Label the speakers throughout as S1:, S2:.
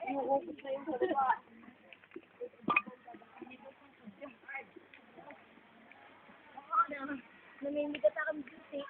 S1: Inuukot na yung sa baba. Namimigat akong beauty.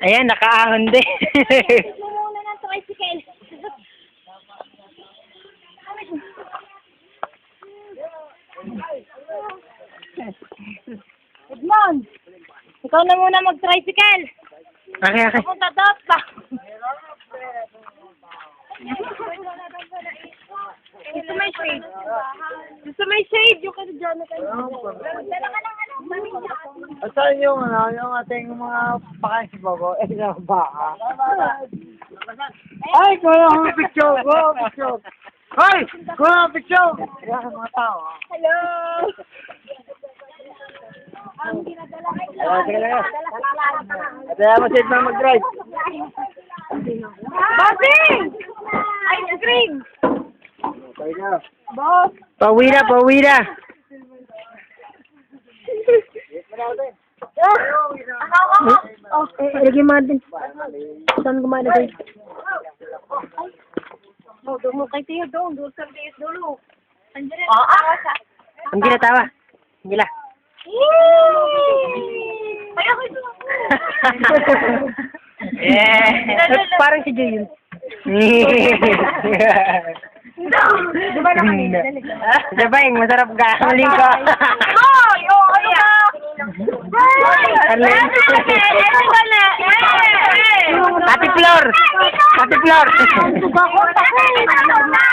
S2: Ayan, nakaahon din.
S1: Muna ng tricycle. Edmond, ikaw na muna mag-tricycle.
S2: Okay, okay.
S1: Punta dapat pa. Gusto may shade. Gusto may shade. Yung ka dyan na kayo. Dala ka ng ano.
S3: Saan yung yung ating mga pakain si Bobo? Na baka. Ay, kuha ang picture. Kuha ang picture. Ay, kuha ang picture. Kaya mga tao.
S1: Hello. Ang dinadala ay
S3: Sige lang. At mo si Edmond mag-drive.
S1: Bossing! Ice cream!
S3: Tayo na.
S1: Boss!
S2: Pauwi na, pauwi na.
S1: Oh, lagyan mo din. Saan kumalagay? Oh, doon mo kay Tiyo, doon. Doon sa tiyo, dulo. Andiyan rin.
S2: Ang ginatawa. Gila.
S1: Ay, ako ito.
S2: Yeah. Parang si Joy yun.
S1: Diba na kanina?
S2: Diba yung masarap ka? Mali ko.
S1: Ay! Oh, ano ka?
S2: Arlen.
S1: Ano ba na?
S2: Ate Flor. Ate Flor.
S1: Suga ko. Ano na?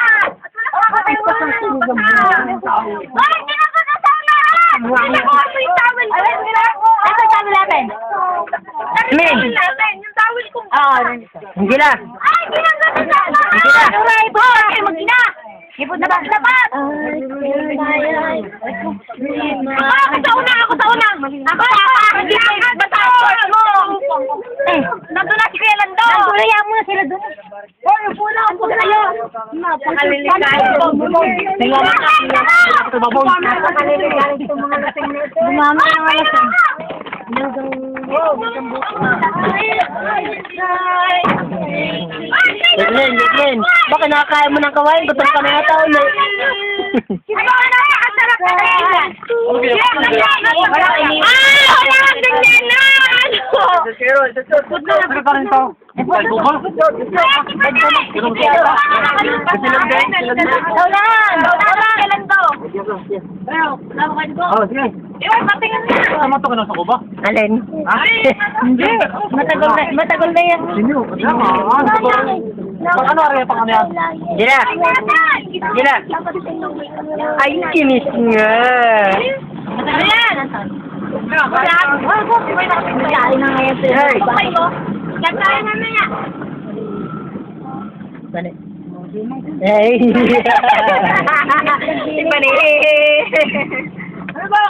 S1: Ay, hindi na ba kasama? Hindi ko kasi yung towel. Ano yung towel natin?
S2: Min.
S1: Yung towel ko.
S2: Gila.
S1: Ay, ginagawa na sana!
S2: Gila.
S1: Ay, boy! Ay, mag-ina! Ipot na ba? Dapat! Ako sa una! Ako sa una! Ako sa hindi kayo basahin mo! Nandun na si Kuya Lando! Nandun mo na sila doon. Hoy, upo na! Upo kayo! Napakaliligay ito! Napakaliligay ito mga lasing na ito! Dumama na nga lasing.
S2: Jacqueline, Jacqueline. Baka nakakain mo ng kawain? Gutom ka na yata ulit.
S1: Ito na! Ang sarap na rin! Wala kang ganyan!
S3: Put na lang pa rin to. Oh, sige. Tama to ka na sa kuba?
S2: Alin?
S1: Hindi. Matagal na yan.
S3: Sino? Ano rin pa kanya?
S2: Gila. Gila. Ay, kinis nga.
S1: Ayan! Kaya na ngayon sila. Kaya na na.
S2: Bani. Hey.
S1: Si Bani. Ano ba?